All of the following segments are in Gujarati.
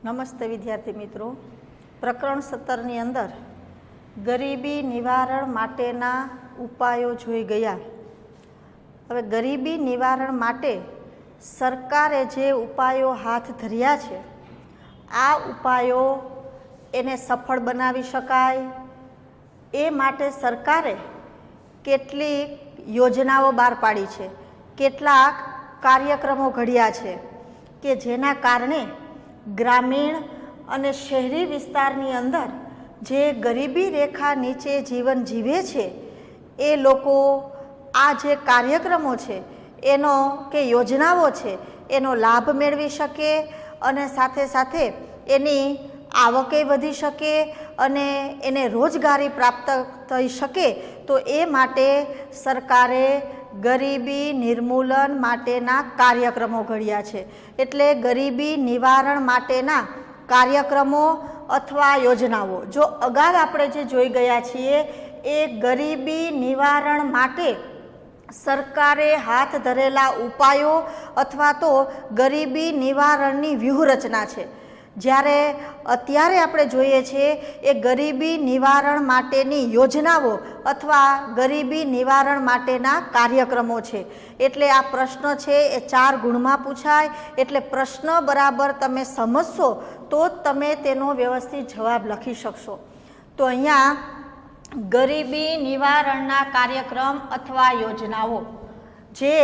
નમસ્તે વિદ્યાર્થી મિત્રો, પ્રકરણ 17 ની અંદર ગરીબી નિવારણ માટેના ઉપાયો જોઈ ગયા. હવે ગરીબી નિવારણ માટે સરકારે જે ઉપાયો હાથ ધર્યા છે, આ ઉપાયો એને સફળ બનાવી શકાય એ માટે સરકારે કેટલીક યોજનાઓ બહાર પાડી છે, કેટલાક કાર્યક્રમો ઘડ્યા છે કે જેના કારણે ગ્રામીણ અને શહેરી વિસ્તારની અંદર જે ગરીબી રેખા નીચે જીવન જીવે છે એ લોકો આ જે કાર્યક્રમો છે એનો કે યોજનાઓ છે એનો લાભ મેળવી શકે અને સાથે સાથે એની આવકે વધી શકે અને એને રોજગારી પ્રાપ્ત થઈ શકે. તો એ માટે સરકારે ગરીબી નિર્મૂલન માટેના કાર્યક્રમો ઘડ્યા છે. એટલે ગરીબી નિવારણ માટેના કાર્યક્રમો અથવા યોજનાઓ જો અગાઉ આપણે જે જોઈ ગયા છીએ એ ગરીબી નિવારણ માટે સરકારે હાથ ધરેલા ઉપાયો અથવા તો ગરીબી નિવારણની વ્યૂહરચના છે. જ્યારે અત્યારે આપણે જોઈએ છીએ એ ગરીબી નિવારણ માટેની યોજનાઓ અથવા ગરીબી નિવારણ માટેના કાર્યક્રમો છે. એટલે આ પ્રશ્ન છે એ 4 ગુણમાં પૂછાય. એટલે પ્રશ્ન બરાબર તમે સમજશો તો જ તમે તેનો વ્યવસ્થિત જવાબ લખી શકશો. તો અહીંયા ગરીબી નિવારણના કાર્યક્રમ અથવા યોજનાઓ જે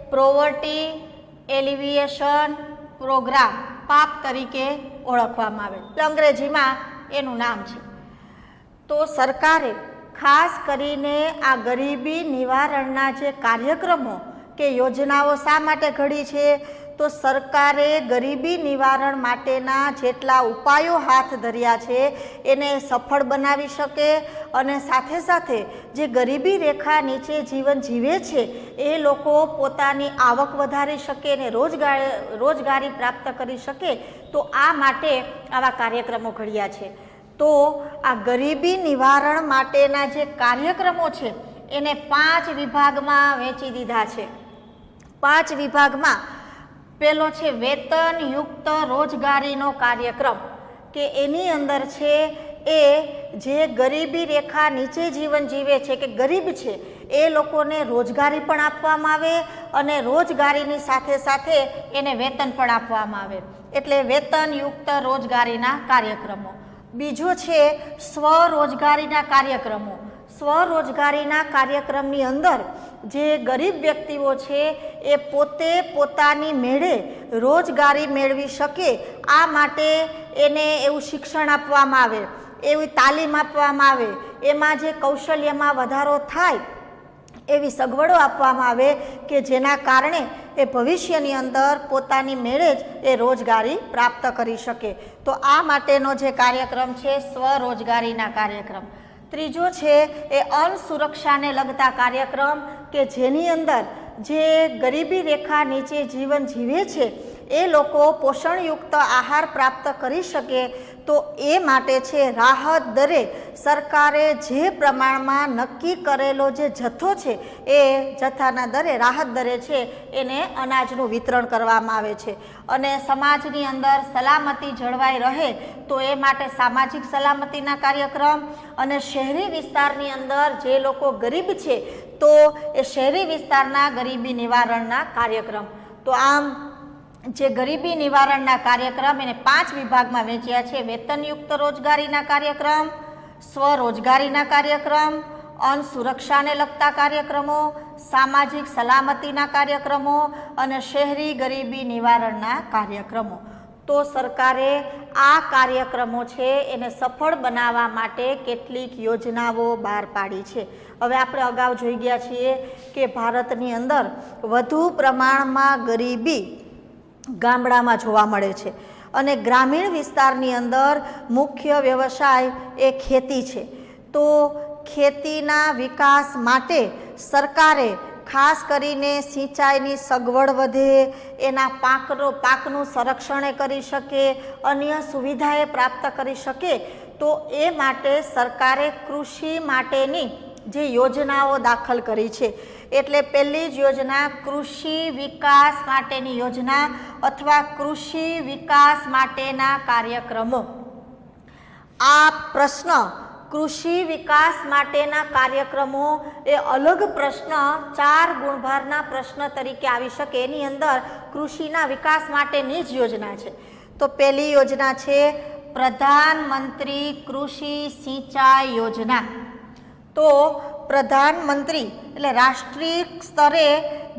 પોવર્ટી એલિવિએશન પ્રોગ્રામ પાપ તરીકે ઓળખવામાં આવે છે, અંગ્રેજીમાં એનું નામ છે. તો સરકારે ખાસ કરીને આ ગરીબી નિવારણના જે કાર્યક્રમો કે યોજનાઓ શા માટે ઘડી છે, તો સરકારે ગરીબી નિવારણ માટેના જેટલા ઉપાયો હાથ ધર્યા છે એને સફળ બનાવી શકે અને સાથે સાથે જે ગરીબી રેખા નીચે જીવન જીવે છે એ લોકો પોતાની આવક વધારી શકે અને રોજગારી પ્રાપ્ત કરી શકે. તો આ માટે આવા કાર્યક્રમો ઘડ્યા છે. તો આ ગરીબી નિવારણ માટેના જે કાર્યક્રમો છે એને 5 વિભાગમાં વહેંચી દીધા છે. 5 વિભાગમાં પહેલો છે વેતનયુક્ત રોજગારીનો કાર્યક્રમ, કે એની અંદર છે એ જે ગરીબી રેખા નીચે જીવન જીવે છે કે ગરીબ છે એ લોકોને રોજગારી પણ આપવામાં આવે અને રોજગારીની સાથે સાથે એને વેતન પણ આપવામાં આવે. એટલે વેતનયુક્ત રોજગારીના કાર્યક્રમો. બીજો છે સ્વરોજગારીના કાર્યક્રમો. સ્વરોજગારીના કાર્યક્રમની અંદર જે ગરીબ વ્યક્તિઓ છે એ પોતે પોતાની મેળે રોજગારી મેળવી શકે આ માટે એને એવું શિક્ષણ આપવામાં આવે, એવી તાલીમ આપવામાં આવે, એમાં જે કૌશલ્યમાં વધારો થાય એવી સગવડો આપવામાં આવે કે જેના કારણે એ ભવિષ્યની અંદર પોતાની મેળે જ એ રોજગારી પ્રાપ્ત કરી શકે. તો આ માટેનો જે કાર્યક્રમ છે સ્વરોજગારીના કાર્યક્રમ. ત્રીજો છે એ અન્ન સુરક્ષાને લગતા કાર્યક્રમ કે જેની અંદર જે ગરીબી રેખા નીચે જીવન જીવે છે એ લોકો પોષણયુક્ત આહાર પ્રાપ્ત કરી શકે. તો એ માટે છે રાહત દરે સરકારે જે પ્રમાણમાં નક્કી કરેલો જે જથ્થો છે એ જથ્થાના દરે રાહત દરે છે એને અનાજનું વિતરણ કરવામાં આવે છે. અને સમાજની અંદર સલામતી જળવાઈ રહે તો એ માટે સામાજિક સલામતીના કાર્યક્રમ અને શહેરી વિસ્તારની અંદર જે લોકો ગરીબ છે તો એ શહેરી વિસ્તારના ગરીબી નિવારણના કાર્યક્રમ. તો આમ જે ગરીબી નિવારણના કાર્યક્રમ એને 5 વિભાગમાં વહેંચ્યા છે. વેતનયુક્ત રોજગારીના કાર્યક્રમ, સ્વરોજગારીના કાર્યક્રમ, અન્ન સુરક્ષાને લગતા કાર્યક્રમો, સામાજિક સલામતીના કાર્યક્રમો અને શહેરી ગરીબી નિવારણના કાર્યક્રમો. તો સરકારે આ કાર્યક્રમો છે એને સફળ બનાવવા માટે કેટલીક યોજનાઓ બહાર પાડી છે. હવે આપણે અગાઉ જોઈ ગયા છીએ કે ભારતની અંદર વધુ પ્રમાણમાં ગરીબી ગામડામાં જોવા મળે છે અને ગ્રામીણ વિસ્તારની અંદર મુખ્ય વ્યવસાય એ ખેતી છે. તો ખેતીના વિકાસ માટે સરકારે ખાસ કરીને સિંચાઈની સગવડ વધે, એના પાકનું સંરક્ષણ કરી શકે, અન્ય સુવિધાએ પ્રાપ્ત કરી શકે. તો એ માટે સરકારે કૃષિ માટેની જે યોજનાઓ દાખલ કરી છે એટલે પહેલી જ યોજના કૃષિ વિકાસ માટેની યોજના અથવા કૃષિ વિકાસ માટેના કાર્યક્રમો. આ પ્રશ્ન કૃષિ વિકાસ માટેના કાર્યક્રમો એ અલગ પ્રશ્ન 4 ગુણભારના પ્રશ્ન તરીકે આવી શકે. એની અંદર કૃષિના વિકાસ માટેની જ યોજના છે. તો પહેલી યોજના છે પ્રધાનમંત્રી કૃષિ સિંચાઈ યોજના. તો પ્રધાનમંત્રી એટલે રાષ્ટ્રીય સ્તરે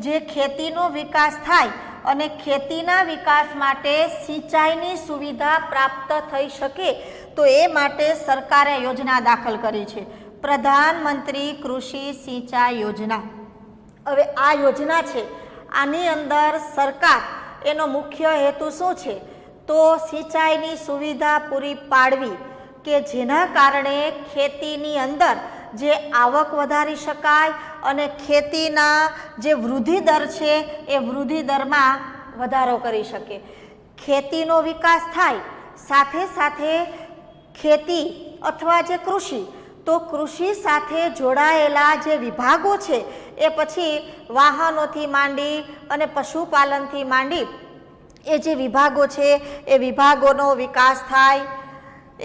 જે ખેતીનો વિકાસ થાય અને ખેતીના વિકાસ માટે સિંચાઈની સુવિધા પ્રાપ્ત થઈ શકે તો એ માટે સરકારે યોજના દાખલ કરી છે, પ્રધાનમંત્રી કૃષિ સિંચાઈ યોજના. હવે આ યોજના છે, આની અંદર સરકાર એનો મુખ્ય હેતુ શું છે? તો સિંચાઈની સુવિધા પૂરી પાડવી કે જેના કારણે ખેતીની અંદર જે આવક વધારી શકાય અને ખેતીના જે વૃદ્ધિ દર છે એ વૃદ્ધિ દરમાં વધારો કરી શકે. ખેતીનો વિકાસ થાય સાથે સાથે ખેતી અથવા જે કૃષિ, તો કૃષિ સાથે જોડાયેલા જે વિભાગો છે એ પછી વાહનોથી માંડી અને પશુપાલનથી માંડી એ જે વિભાગો છે એ વિભાગોનો વિકાસ થાય.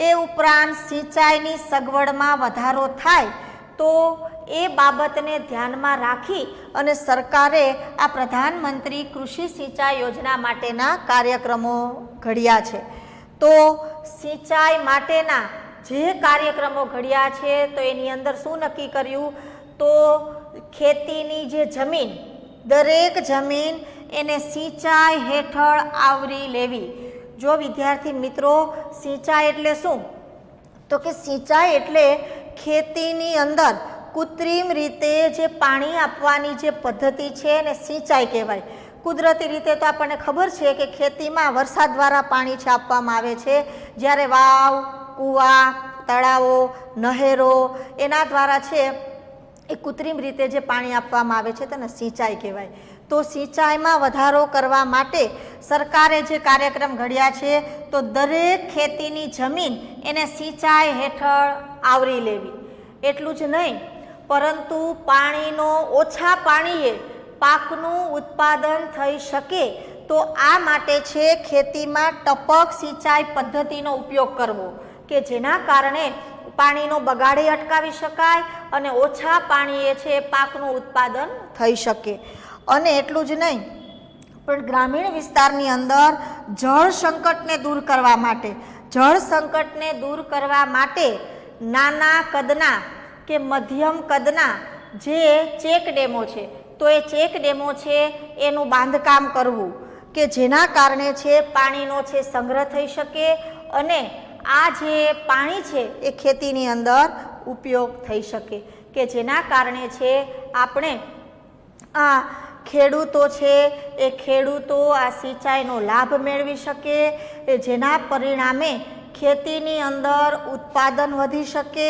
એ ઉપરાંત સિંચાઈની સગવડમાં વધારો થાય તો એ બાબતને ધ્યાનમાં રાખી અને સરકારે આ પ્રધાનમંત્રી કૃષિ સિંચાઈ યોજના માટેના કાર્યક્રમો ઘડ્યા છે. તો સિંચાઈ માટેના જે કાર્યક્રમો ઘડ્યા છે તો એની અંદર શું નક્કી કર્યું? તો ખેતીની જે જમીન, દરેક જમીન એને સિંચાઈ હેઠળ આવરી લેવી. જો વિદ્યાર્થી મિત્રો, સિંચાઈ એટલે શું? તો કે સિંચાઈ એટલે ખેતીની અંદર કૃત્રિમ રીતે જે પાણી આપવાની જે પદ્ધતિ છે એને સિંચાઈ કહેવાય. કુદરતી રીતે તો આપણને ખબર છે કે ખેતીમાં વરસાદ દ્વારા પાણી છે આપવામાં આવે છે, જ્યારે વાવ, કૂવા, તળાવો, નહેરો એના દ્વારા છે એ કૃત્રિમ રીતે જે પાણી આપવામાં આવે છે તેને સિંચાઈ કહેવાય. તો સિંચાઈમાં વધારો કરવા માટે સરકારે જે કાર્યક્રમ ઘડ્યા છે તો દરેક ખેતીની જમીન એને સિંચાઈ હેઠળ આવરી લેવી. એટલું જ નહીં, પરંતુ પાણીનો ઓછા પાણીએ પાકનું ઉત્પાદન થઈ શકે તો આ માટે છે ખેતીમાં ટપક સિંચાઈ પદ્ધતિનો ઉપયોગ કરવો કે જેના કારણે પાણીનો બગાડે અટકાવી શકાય અને ઓછા પાણીએ છે પાકનું ઉત્પાદન થઈ શકે. અને એટલું જ નહીં, પણ ગ્રામીણ વિસ્તારની અંદર જળ સંકટને દૂર કરવા માટે નાના કદના કે મધ્યમ કદના જે ચેક ડેમો છે તો એ ચેક ડેમો છે એનું બાંધકામ કરવું કે જેના કારણે છે પાણીનો છે સંગ્રહ થઈ શકે અને આ જે પાણી છે એ ખેતીની અંદર ઉપયોગ થઈ શકે કે જેના કારણે છે આપણે આ ખેડૂતો છે એ ખેડૂતો આ સિંચાઈનો લાભ મેળવી શકે, જેના પરિણામે ખેતીની અંદર ઉત્પાદન વધી શકે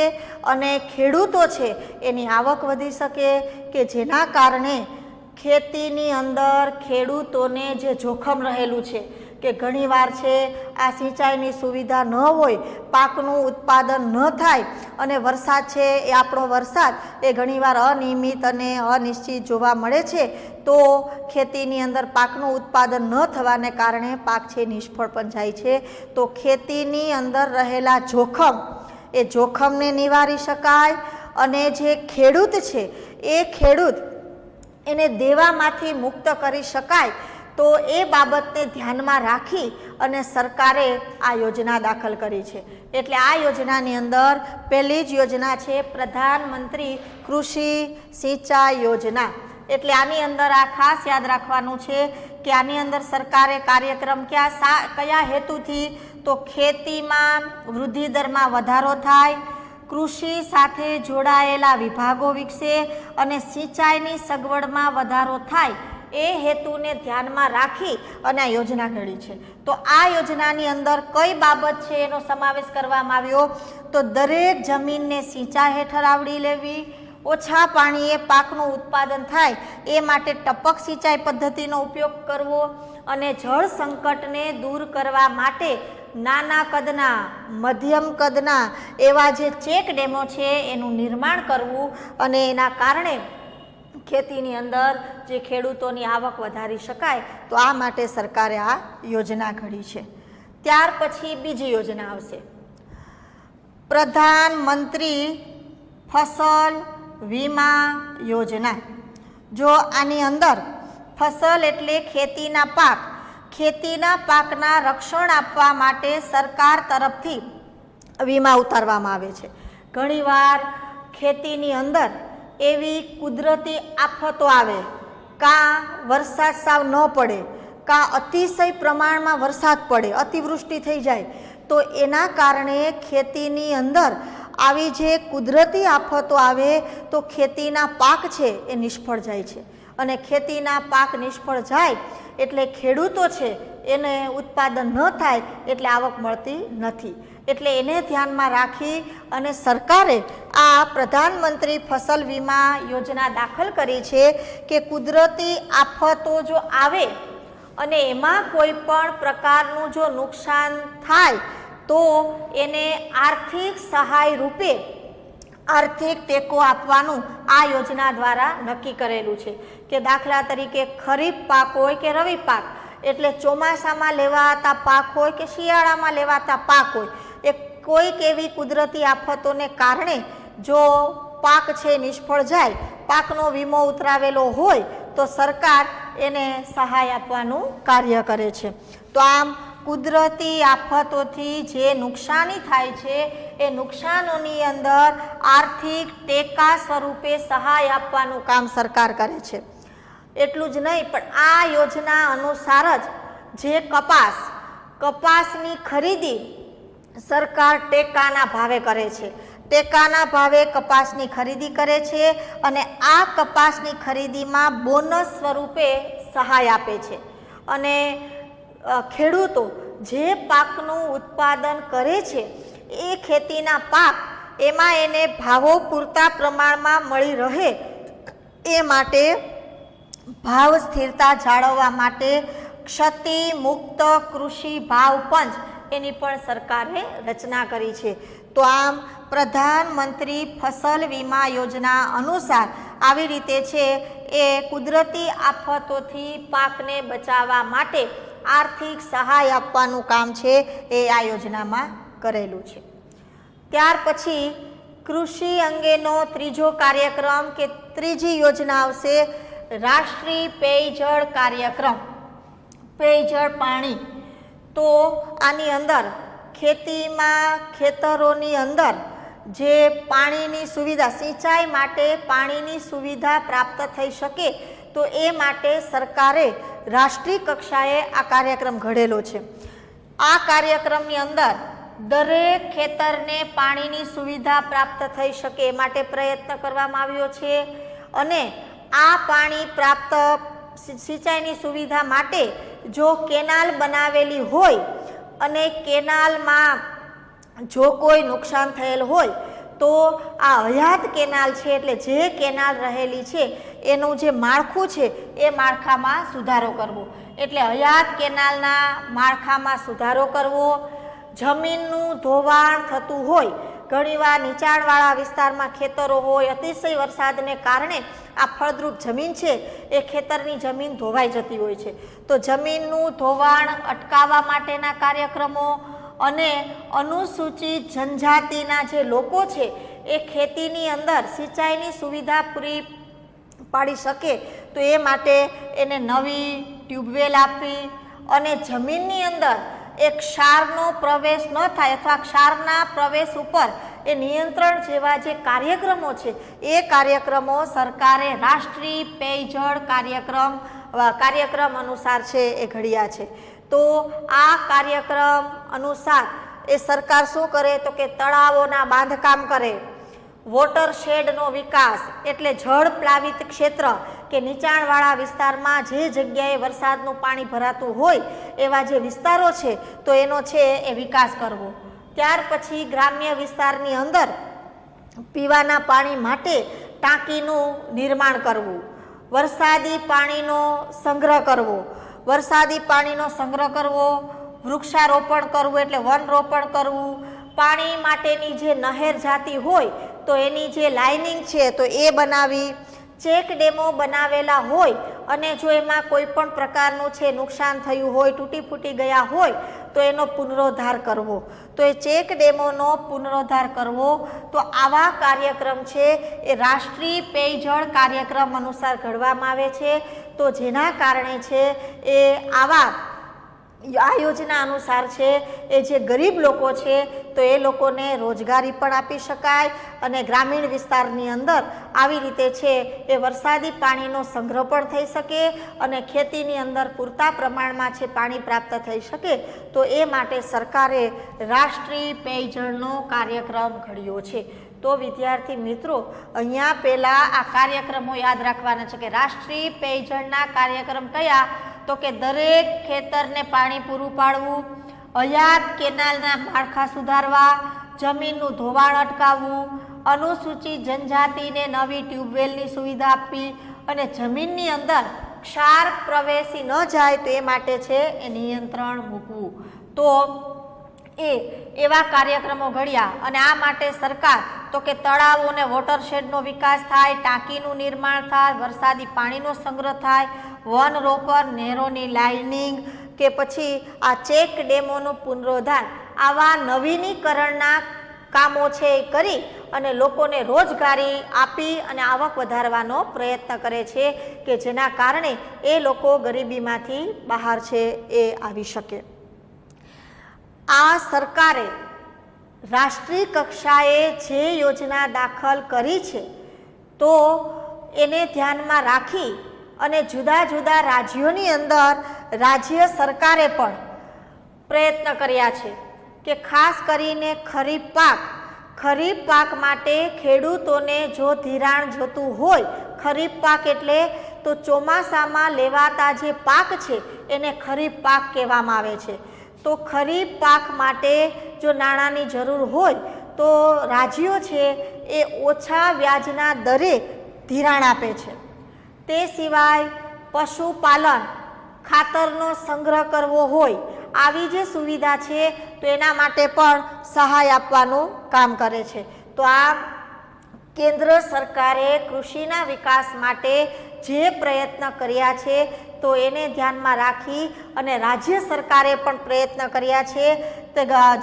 અને ખેડૂતો છે એની આવક વધી શકે કે જેના કારણે ખેતીની અંદર ખેડૂતોને જે જોખમ રહેલું છે કે ઘણીવાર છે આ સિંચાઈની સુવિધા ન હોય, પાકનું ઉત્પાદન ન થાય અને વરસાદ છે એ આપણો વરસાદ એ ઘણીવાર અનિયમિત અને અનિશ્ચિત જોવા મળે છે તો ખેતીની અંદર પાકનું ઉત્પાદન ન થવાને કારણે પાક છે નિષ્ફળ પણ જાય છે. તો ખેતીની અંદર રહેલા જોખમ એ જોખમને નિવારી શકાય અને જે ખેડૂત છે એ ખેડૂત એને દેવામાંથી મુક્ત કરી શકાય. તો એ બાબતને ધ્યાનમાં રાખી અને સરકારે આ યોજના દાખલ કરી છે. એટલે આ યોજનાની અંદર પહેલી જ યોજના છે પ્રધાનમંત્રી કૃષિ સિંચાઈ યોજના. એટલે આની અંદર આ ખાસ યાદ રાખવાનું છે કે આની અંદર સરકારે કાર્યક્રમ કયા હેતુથી? તો ખેતીમાં વૃદ્ધિ દરમાં વધારો થાય, કૃષિ સાથે જોડાયેલા વિભાગો વિકસે અને સિંચાઈની સગવડમાં વધારો થાય એ હેતુને ધ્યાનમાં રાખી અને આ યોજના ઘડી છે. તો આ યોજનાની અંદર કઈ બાબત છે એનો સમાવેશ કરવામાં આવ્યો? તો દરેક જમીનને સિંચાઈ હેઠળ આવરી લેવી, ઓછા પાણીએ પાકનું ઉત્પાદન થાય એ માટે ટપક સિંચાઈ પદ્ધતિનો ઉપયોગ કરવો અને જળ સંકટને દૂર કરવા માટે નાના કદના, મધ્યમ કદના એવા જે ચેક ડેમો છે એનું નિર્માણ કરવું અને એના કારણે ખેતીની અંદર જે ખેડૂતોની આવક વધારી શકાય, તો આ માટે સરકારે આ યોજના ઘડી છે. ત્યાર પછી બીજી યોજના આવશે, પ્રધાનમંત્રી ફસલ વીમા યોજના. જો આની અંદર ફસલ એટલે ખેતીના પાક, ખેતીના પાકના રક્ષણ આપવા માટે સરકાર તરફથી વીમા ઉતારવામાં આવે છે. ઘણીવાર ખેતીની અંદર એવી કુદરતી આફતો આવે, કાં વરસાદ સાવ ન પડે, કાં અતિશય પ્રમાણમાં વરસાદ પડે, અતિવૃષ્ટિ થઈ જાય, તો એના કારણે ખેતીની અંદર આવી જે કુદરતી આફતો આવે તો ખેતીના પાક છે એ નિષ્ફળ જાય છે. અને ખેતીના પાક નિષ્ફળ જાય એટલે ખેડૂતો છે એને ઉત્પાદન ન થાય એટલે આવક મળતી નથી. એટલે એને ધ્યાનમાં રાખી અને સરકારે આ પ્રધાનમંત્રી ફસલ વીમા યોજના દાખલ કરી છે કે કુદરતી આફતો જો આવે અને એમાં કોઈ પણ પ્રકારનું જો નુકસાન થાય તો એને આર્થિક સહાય રૂપે આર્થિક ટેકો આપવાનું આ યોજના દ્વારા નક્કી કરેલું છે. કે દાખલા તરીકે ખરીફ પાક હોય કે રવિ પાક, એટલે ચોમાસામાં લેવાતા પાક હોય કે શિયાળામાં લેવાતા પાક હોય, એ કોઈક એવી કુદરતી આફતોને કારણે જો પાક છે નિષ્ફળ જાય, પાકનો વીમો ઉતરાવેલો હોય તો સરકાર એને સહાય આપવાનું કાર્ય કરે છે. તો આમ કુદરતી આફતોથી જે નુકસાની થાય છે એ નુકસાનોની અંદર આર્થિક ટેકા સ્વરૂપે સહાય આપવાનું કામ સરકાર કરે છે. એટલું જ નહીં, પણ આ યોજના અનુસાર જ જે કપાસની ખરીદી સરકાર ટેકાના ભાવે કરે છે. ટેકાના ભાવે કપાસની ખરીદી કરે છે અને આ કપાસની ખરીદીમાં બોનસ સ્વરૂપે સહાય આપે છે. અને ખેડૂતો જે પાકનું ઉત્પાદન કરે છે એ ખેતીના પાક એમાં એને ભાવો પૂરતા પ્રમાણમાં મળી રહે એ માટે ભાવ સ્થિરતા જાળવવા માટે ક્ષતિ મુક્ત કૃષિ ભાવ પંચ એની પણ સરકારે રચના કરી છે. તો આમ પ્રધાનમંત્રી ફસલ વીમા યોજના અનુસાર આવી રીતે છે એ કુદરતી આફતોથી પાકને બચાવવા માટે આર્થિક સહાય આપવાનું કામ છે એ આ યોજનામાં કરેલું છે. ત્યાર પછી કૃષિ અંગેનો ત્રીજો કાર્યક્રમ કે ત્રીજી યોજના આવશે, રાષ્ટ્રીય પેયજળ કાર્યક્રમ, પેયજળ પાણી. તો આની અંદર ખેતીમાં ખેતરોની અંદર જે પાણીની સુવિધા, સિંચાઈ માટે પાણીની સુવિધા પ્રાપ્ત થઈ શકે તો એ માટે સરકારે રાષ્ટ્રીય કક્ષાએ આ કાર્યક્રમ ઘડેલો છે. આ કાર્યક્રમની અંદર દરેક ખેતરને પાણીની સુવિધા પ્રાપ્ત થઈ શકે એ માટે પ્રયત્ન કરવામાં આવ્યો છે. અને આ પાણી પ્રાપ્ત સિંચાઈની સુવિધા માટે જો કેનાલ બનાવેલી હોય અને કેનાલમાં જો કોઈ નુકસાન થયેલ હોય તો આ હયાત કેનાલ છે, એટલે જે કેનાલ રહેલી છે એનું જે માળખું છે એ માળખામાં સુધારો કરવો. એટલે હયાત કેનાલના માળખામાં સુધારો કરવો. જમીનનું ધોવાણ થતું હોય, ઘણીવાર નીચાણવાળા વિસ્તારમાં ખેતરો હોય, અતિશય વરસાદને કારણે આ ફળદ્રુપ જમીન છે એ ખેતરની જમીન ધોવાઈ જતી હોય છે. તો જમીનનું ધોવાણ અટકાવવા માટેના કાર્યક્રમો અને અનુસૂચિત જનજાતિના જે લોકો છે એ ખેતીની અંદર સિંચાઈની સુવિધા પૂરી પાડી શકે તો એ માટે એને નવી ટ્યુબવેલ આપવી અને જમીનની અંદર એક ક્ષારનો પ્રવેશ ન થાય અથવા ક્ષારના પ્રવેશ ઉપર એ નિયંત્રણ જેવા જે કાર્યક્રમો છે એ કાર્યક્રમો સરકારે રાષ્ટ્રીય પેયજળ કાર્યક્રમ અનુસાર છે એ ઘડ્યા છે. તો આ કાર્યક્રમ અનુસાર એ સરકાર શું કરે તો કે તળાવોના બાંધકામ કરે, વોટરશેડનો વિકાસ એટલે જળ પ્લાવિત ક્ષેત્ર કે નીચાણવાળા વિસ્તારમાં જે જગ્યાએ વરસાદનું પાણી ભરાતું હોય એવા જે વિસ્તારો છે તો એનો છે એ વિકાસ કરવો. ત્યાર પછી ગ્રામ્ય વિસ્તારની અંદર પીવાના પાણી માટે ટાંકીનું નિર્માણ કરવું, વરસાદી પાણીનો સંગ્રહ કરવો, વૃક્ષારોપણ કરવું એટલે વનરોપણ કરવું, પાણી માટેની જે નહેર જાતી હોય તો એની જે લાઇનિંગ છે તો એ બનાવી, ચેક ડેમો બનાવેલા હોય અને જો એમાં કોઈ પણ પ્રકારનું છે નુકસાન થયું હોય, તૂટી ફૂટી ગયા હોય તો એનો પુનરોદ્ધાર કરવો. તો એ ચેક ડેમોનો પુનરોદ્ધાર કરવો, તો આવા કાર્યક્રમ છે એ રાષ્ટ્રીય પેયજળ કાર્યક્રમ અનુસાર ઘડવામાં આવે છે. તો જેના કારણે છે એ આવા આ યોજના અનુસાર છે એ જે ગરીબ લોકો છે તો એ લોકોને રોજગારી પણ આપી શકાય અને ગ્રામીણ વિસ્તારની અંદર આવી રીતે છે એ વરસાદી પાણીનો સંગ્રહ પણ થઈ શકે અને ખેતીની અંદર પૂરતા પ્રમાણમાં છે પાણી પ્રાપ્ત થઈ શકે. તો એ માટે સરકારે રાષ્ટ્રીય પેયજળનો કાર્યક્રમ ઘડ્યો છે. તો વિદ્યાર્થી મિત્રો, અહીંયા પહેલાં આ કાર્યક્રમો યાદ રાખવાના છે કે રાષ્ટ્રીય પેયજળના કાર્યક્રમ કયા, તો કે દરેક ખેતરને પાણી પૂરું પાડવું, હયાત કેનાલના માળખા સુધારવા, જમીનનું ધોવાણ અટકાવવું, અનુસૂચિત જનજાતિને નવી ટ્યુબવેલની સુવિધા આપવી અને જમીનની અંદર ક્ષાર પ્રવેશી ન જાય તો એ માટે છે એ નિયંત્રણ મૂકવું. તો એવા કાર્યક્રમો ઘડ્યા અને આ માટે સરકાર તો કે તળાવો અને વોટરશેડનો વિકાસ થાય, ટાંકીનું નિર્માણ થાય, વરસાદી પાણીનો સંગ્રહ થાય, વન રોપર, નહેરોની લાઇનિંગ કે પછી આ ચેક ડેમોનું પુનરોદ્ધાર, આવા નવીનીકરણના કામો છે એ કરી અને લોકોને રોજગારી આપી અને આવક વધારવાનો પ્રયત્ન કરે છે કે જેના કારણે એ લોકો ગરીબીમાંથી બહાર છે એ આવી શકે. આ સરકારે રાષ્ટ્રીય કક્ષાએ જે યોજના દાખલ કરી છે તો એને ધ્યાનમાં રાખી અને જુદા જુદા રાજ્યોની અંદર રાજ્ય સરકારે પણ પ્રયત્ન કર્યા છે કે ખાસ કરીને ખરીફ પાક માટે ખેડૂતોને જો ધિરાણ જોતું હોય, ખરીફ પાક એટલે તો ચોમાસામાં લેવાતા જે પાક છે એને ખરીફ પાક કહેવામાં આવે છે. તો ખરીફ પાક માટે જો નાણાંની જરૂર હોય તો રાજ્યો છે એ ઓછા વ્યાજના દરે ધિરાણ આપે છે. તે સિવાય પશુપાલન, ખાતરનો સંગ્રહ કરવો હોય, આવી જે સુવિધા છે તો એના માટે પણ સહાય આપવાનું કામ કરે છે. તો આ કેન્દ્ર સરકારે કૃષિના વિકાસ માટે જે પ્રયત્ન કર્યા છે તો એને ધ્યાનમાં રાખી અને રાજ્ય સરકારે પણ પ્રયત્ન કર્યા છે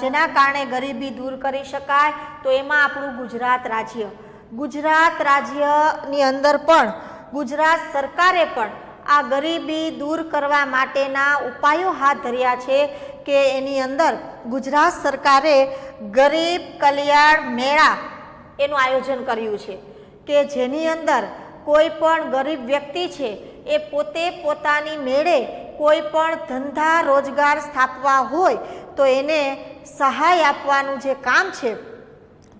જેના કારણે ગરીબી દૂર કરી શકાય. તો એમાં આપણું ગુજરાત રાજ્યની અંદર પણ ગુજરાત સરકારે પણ આ ગરીબી દૂર કરવા માટેના ઉપાયો હાથ ધર્યા છે કે એની અંદર ગુજરાત સરકારે ગરીબ કલ્યાણ મેળા એનું આયોજન કર્યું છે કે જેની અંદર કોઈ પણ ગરીબ વ્યક્તિ છે એ પોતે પોતાની મેળે કોઈ પણ ધંધા રોજગાર સ્થાપવા હોય તો એને સહાય આપવાનું જે કામ છે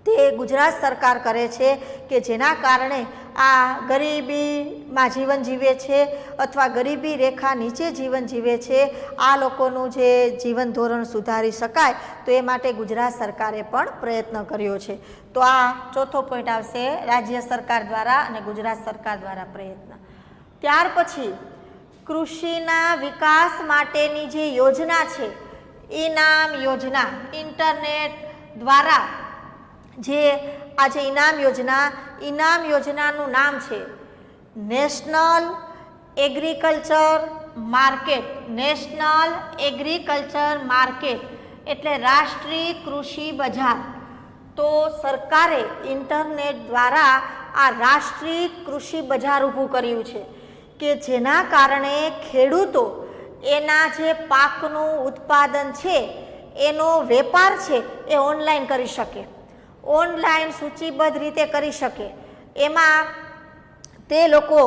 તે ગુજરાત સરકાર કરે છે કે જેના કારણે આ ગરીબીમાં જીવન જીવે છે અથવા ગરીબી રેખા નીચે જીવન જીવે છે આ લોકોનું જે જીવન ધોરણ સુધારી શકાય. તો એ માટે ગુજરાત સરકારે પણ પ્રયત્ન કર્યો છે. તો આ ચોથો પોઈન્ટ આવશે રાજ્ય સરકાર દ્વારા અને ગુજરાત સરકાર દ્વારા પ્રયત્ન. ત્યાર પછી કૃષિના વિકાસ માટેની જે યોજના છે ઇનામ યોજના, ઇન્ટરનેટ દ્વારા જે આજે ઇનામ યોજનાનું નામ છે નેશનલ એગ્રીકલ્ચર માર્કેટ એટલે રાષ્ટ્રીય કૃષિ બજાર. તો સરકારે ઇન્ટરનેટ દ્વારા આ રાષ્ટ્રીય કૃષિ બજાર ઊભું કર્યું છે કે જેના કારણે ખેડૂતો એના જે પાકનું ઉત્પાદન છે એનો વેપાર છે એ ઓનલાઈન કરી શકે, ઓનલાઈન સૂચિબદ્ધ રીતે કરી શકે. એમાં તે લોકો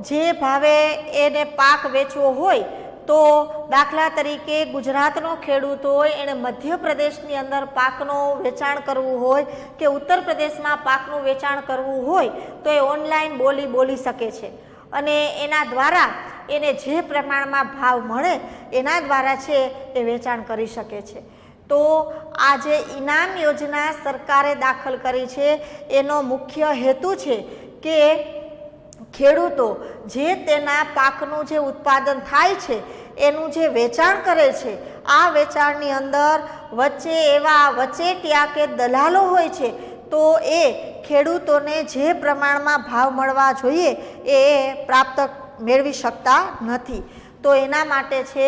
જે ભાવે એને પાક વેચવો હોય તો દાખલા તરીકે ગુજરાતનો ખેડૂત હોય એણે મધ્યપ્રદેશની અંદર પાકનું વેચાણ કરવું હોય કે ઉત્તર પ્રદેશમાં પાકનું વેચાણ કરવું હોય તો એ ઓનલાઈન બોલી શકે છે અને એના દ્વારા એને જે પ્રમાણમાં ભાવ મળે એના દ્વારા છે એ વેચાણ કરી શકે છે. તો આ જે ઇનામ યોજના સરકારે દાખલ કરી છે એનો મુખ્ય હેતુ છે કે ખેડૂતો જે તેના પાકનું જે ઉત્પાદન થાય છે એનું જે વેચાણ કરે છે આ વેચાણની અંદર વચ્ચેટિયા કે દલાલો હોય છે તો એ ખેડૂતોને જે પ્રમાણમાં ભાવ મળવા જોઈએ એ પ્રાપ્ત મેળવી શકતા નથી. તો એના માટે છે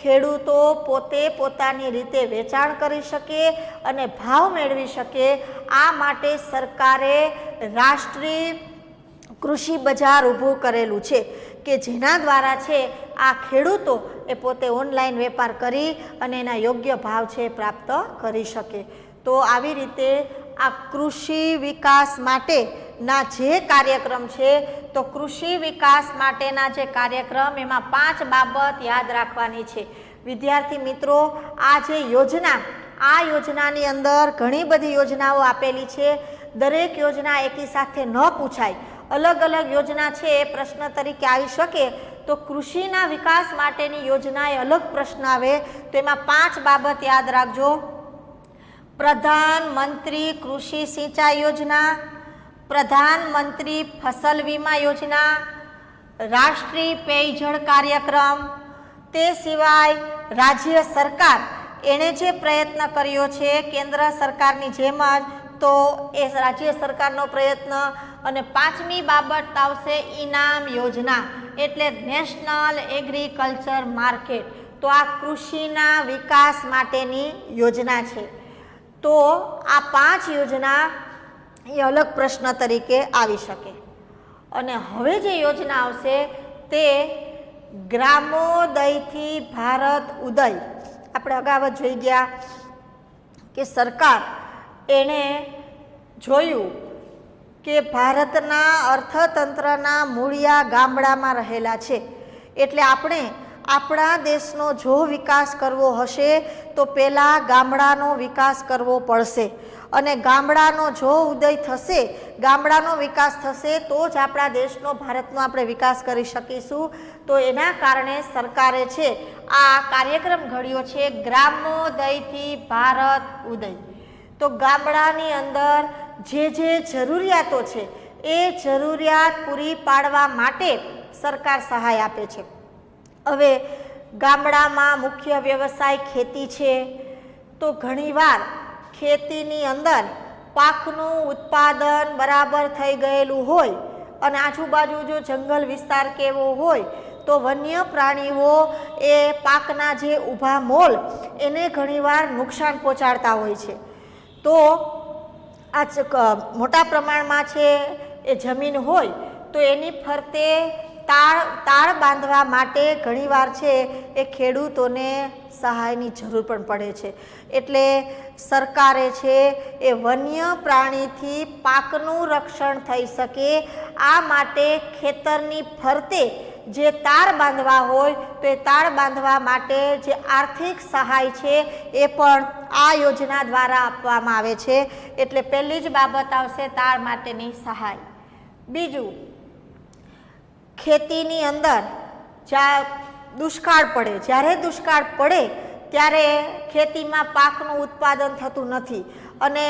ખેડૂતો પોતે પોતાની રીતે વેચાણ કરી શકે અને ભાવ મેળવી શકે. આ માટે સરકારે રાષ્ટ્રીય કૃષિ બજાર ઊભું કરેલું છે કે જેના દ્વારા છે આ ખેડૂતો એ પોતે ઓનલાઈન વેપાર કરી અને એના યોગ્ય ભાવ છે પ્રાપ્ત કરી શકે. તો આવી રીતે આ કૃષિ વિકાસ માટેના જે કાર્યક્રમ છે તો કૃષિ વિકાસ માટેના જે કાર્યક્રમ એમાં 5 બાબત યાદ રાખવાની છે. વિદ્યાર્થી મિત્રો, આ જે યોજના, આ યોજનાની અંદર ઘણી બધી યોજનાઓ આપેલી છે. દરેક યોજના એકી સાથે ન પૂછાય, અલગ અલગ યોજના છે એ પ્રશ્ન તરીકે આવી શકે. તો કૃષિના વિકાસ માટેની યોજના એ અલગ પ્રશ્ન આવે. તો એમાં 5 બાબત યાદ રાખજો. પ્રધાનમંત્રી કૃષિ સિંચાઈ યોજના, પ્રધાનમંત્રી ફસલ વીમા યોજના, રાષ્ટ્રીય પેયજળ કાર્યક્રમ. તે સિવાય રાજ્ય સરકાર એણે જે પ્રયત્ન કર્યો છે કેન્દ્ર સરકારની જેમ જ, તો એ રાજ્ય સરકારનો પ્રયત્ન. અને 5મી બાબત આવશે ઇનામ યોજના, એટલે નેશનલ એગ્રીકલ્ચર માર્કેટ. તો આ કૃષિના વિકાસ માટેની યોજના છે. તો આ 5 યોજના એ અલગ પ્રશ્ન તરીકે આવી શકે. અને હવે જે યોજના આવશે તે ગ્રામોદયથી ભારત ઉદય. આપણે અગાઉ જોઈ ગયા કે સરકાર એણે જોયું કે ભારતના અર્થતંત્રના મૂળિયા ગામડામાં રહેલા છે. એટલે આપણે આપણા દેશનો જો વિકાસ કરવો હશે તો પહેલાં ગામડાનો વિકાસ કરવો પડશે. અને ગામડાનો જો ઉદય થશે, ગામડાનો વિકાસ થશે તો જ આપણા દેશનો, ભારતનો આપણે વિકાસ કરી શકીશું. તો એના કારણે સરકારે છે આ કાર્યક્રમ ઘડ્યો છે ગ્રામોદયથી ભારત ઉદય. તો ગામડાની અંદર જે જરૂરિયાતો છે એ જરૂરિયાત પૂરી પાડવા માટે સરકાર સહાય આપે છે. હવે ગામડામાં મુખ્ય વ્યવસાય ખેતી છે. તો ઘણીવાર ખેતીની અંદર પાકનું ઉત્પાદન બરાબર થઈ ગયેલું હોય અને આજુબાજુ જો જંગલ વિસ્તાર કેવો હોય તો વન્ય પ્રાણીઓ એ પાકના જે ઊભા મોલ એને ઘણીવાર નુકસાન પહોંચાડતા હોય છે. તો આ મોટા પ્રમાણમાં છે એ જમીન હોય તો એની ફરતે તાળ બાંધવા માટે ઘણીવાર છે એ ખેડૂતોને સહાયની જરૂર પણ પડે છે. એટલે સરકારે છે એ વન્ય પ્રાણીથી પાકનું રક્ષણ થઈ શકે આ માટે ખેતરની ફરતે જે તાર બાંધવા હોય તો એ તાર બાંધવા માટે જે આર્થિક સહાય છે એ પણ આ યોજના દ્વારા આપવામાં આવે છે. એટલે પહેલી જ બાબત આવશે તાર માટેની સહાય. બીજું, ખેતીની અંદર જ્યાં દુષ્કાળ પડે, જ્યારે દુષ્કાળ પડે ત્યારે ખેતીમાં પાકનું ઉત્પાદન થતું નથી અને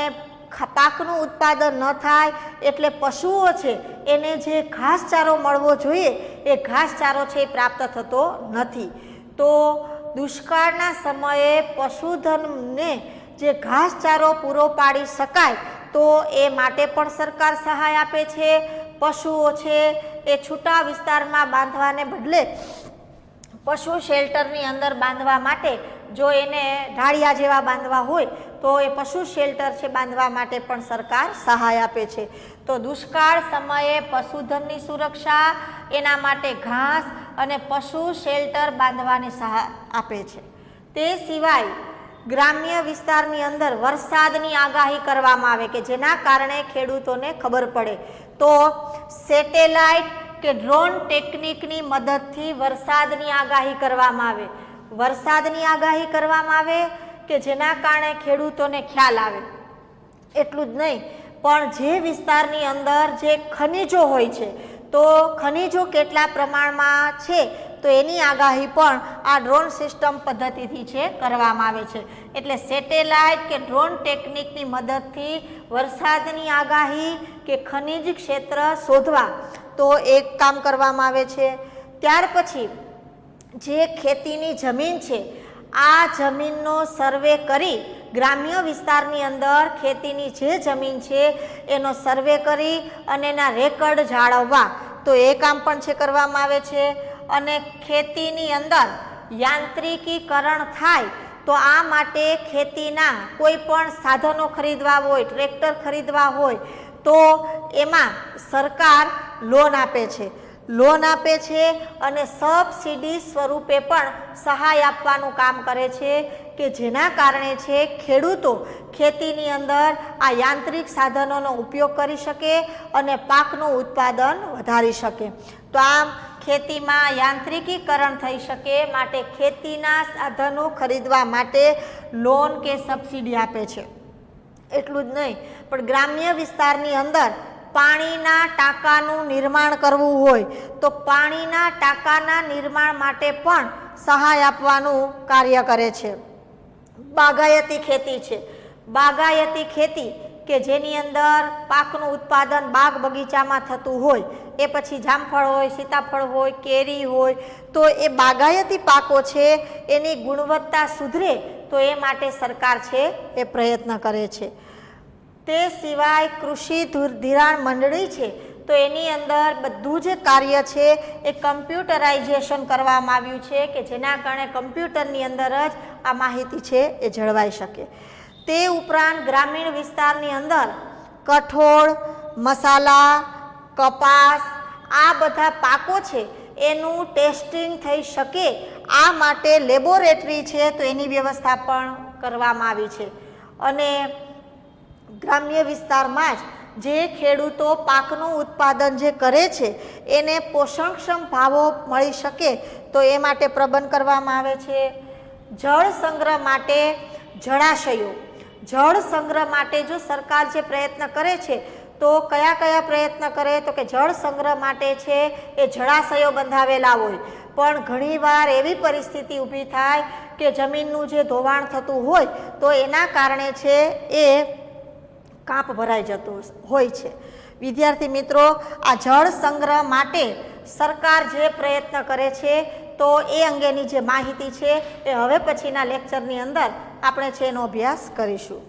પાકનું ઉત્પાદન ન થાય એટલે પશુઓ છે એને જે ઘાસચારો મળવો જોઈએ એ ઘાસચારો છે એ પ્રાપ્ત થતો નથી. તો દુષ્કાળના સમયે પશુધનને જે ઘાસચારો પૂરો પાડી શકાય તો એ માટે પણ સરકાર સહાય આપે છે. પશુઓ છે એ છૂટા વિસ્તારમાં બાંધવાને બદલે પશુ શેલ્ટરની અંદર બાંધવા માટે, જો એને ઢાળિયા જેવા બાંધવા હોય તો એ પશુ શેલ્ટર છે બાંધવા માટે પણ સરકાર સહાય આપે છે. તો દુષ્કાળ સમયે પશુધનની સુરક્ષા, એના માટે ઘાસ અને પશુ શેલ્ટર બાંધવાની સહાય આપે છે. તે સિવાય ગ્રામ્ય વિસ્તારની અંદર વરસાદની આગાહી કરવામાં આવે કે જેના કારણે ખેડૂતોને ખબર પડે. તો સેટેલાઇટ કે ડ્રોન ટેકનિકની મદદથી વરસાદની આગાહી કરવામાં આવે. વરસાદની આગાહી કરવામાં આવે કે જેના કારણે ખેડૂતોને ખ્યાલ આવે. એટલું જ નહીં પણ જે વિસ્તારની અંદર જે ખનિજો હોય છે તો ખનિજો કેટલા પ્રમાણમાં છે તો એની આગાહી પણ આ ડ્રોન સિસ્ટમ પદ્ધતિથી છે કરવામાં આવે છે. એટલે સેટેલાઇટ કે ડ્રોન ટેકનિકની મદદથી વરસાદની આગાહી કે ખનિજ ક્ષેત્ર શોધવા તો એક કામ કરવામાં આવે છે. ત્યાર પછી જે ખેતીની જમીન છે આ જમીનનો સર્વે કરી ગ્રામ્ય વિસ્તારની અંદર ખેતીની જે જમીન છે એનો સર્વે કરી અને એના રેકર્ડ જાળવવા, તો એ કામ પણ છે કરવામાં આવે છે. અને ખેતીની અંદર યાંત્રિકીકરણ થાય તો આ માટે ખેતીના કોઈ પણ સાધનો ખરીદવા હોય, ટ્રેક્ટર ખરીદવા હોય તો એમાં સરકાર લોન આપે છે. લોન આપે છે અને સબસિડી સ્વરૂપે પણ સહાય આપવાનું કામ કરે છે કે જેના કારણે છે ખેડૂતો ખેતીની અંદર આ યાંત્રિક સાધનોનો ઉપયોગ કરી શકે અને પાકનું ઉત્પાદન વધારી શકે. તો આમ ખેતીમાં યાંત્રિકીકરણ થઈ શકે માટે ખેતીના સાધનો ખરીદવા માટે લોન કે સબસિડી આપે છે. એટલું જ નહીં પણ ગ્રામ્ય વિસ્તારની અંદર પાણીના ટાંકાનું નિર્માણ કરવું હોય તો પાણીના ટાંકાના નિર્માણ માટે પણ સહાય આપવાનું કાર્ય કરે છે. બાગાયતી ખેતી છે. બાગાયતી ખેતી કે જેની અંદર પાકનું ઉત્પાદન બાગ બગીચામાં થતું હોય, એ પછી જામફળ હોય, સીતાફળ હોય, કેરી હોય, તો એ બાગાયતી પાકો છે એની ગુણવત્તા સુધરે તો એ માટે સરકાર છે એ પ્રયત્ન કરે છે. તે સિવાય કૃષિ ધિરાણ મંડળી છે તો એની અંદર બધું જે કાર્ય છે એ કમ્પ્યુટરાઇઝેશન કરવામાં આવ્યું છે કે જેના કારણે કમ્પ્યુટરની અંદર જ આ માહિતી છે એ જળવાઈ શકે. તે ઉપરાંત ગ્રામીણ વિસ્તારની અંદર કઠોળ, મસાલા, કપાસ આ બધા પાકો છે એનું ટેસ્ટિંગ થઈ શકે આ માટે લેબોરેટરી છે તો એની વ્યવસ્થા પણ કરવામાં આવી છે. અને ગ્રામ્ય વિસ્તારમાં જ જે ખેડૂતો પાકનું ઉત્પાદન જે કરે છે એને પોષણક્ષમ ભાવો મળી શકે તો એ માટે પ્રબંધ કરવામાં આવે છે. જળ સંગ્રહ માટે જળાશયો, જળ સંગ્રહ માટે જો સરકાર જે પ્રયત્ન કરે છે તો કયા કયા પ્રયત્ન કરે તો કે જળ સંગ્રહ માટે છે એ જળાશયો બંધાવેલા હોય, પણ ઘણીવાર એવી પરિસ્થિતિ ઊભી થાય કે જમીનનું જે ધોવાણ થતું હોય તો એના કારણે છે એ કાંપ ભરાઈ જતું હોય છે. વિદ્યાર્થી મિત્રો, આ જળ સંગ્રહ માટે સરકાર જે પ્રયત્ન કરે છે તો એ અંગેની જે માહિતી છે એ હવે પછીના લેક્ચરની અંદર આપણે છે એનો અભ્યાસ કરીશું.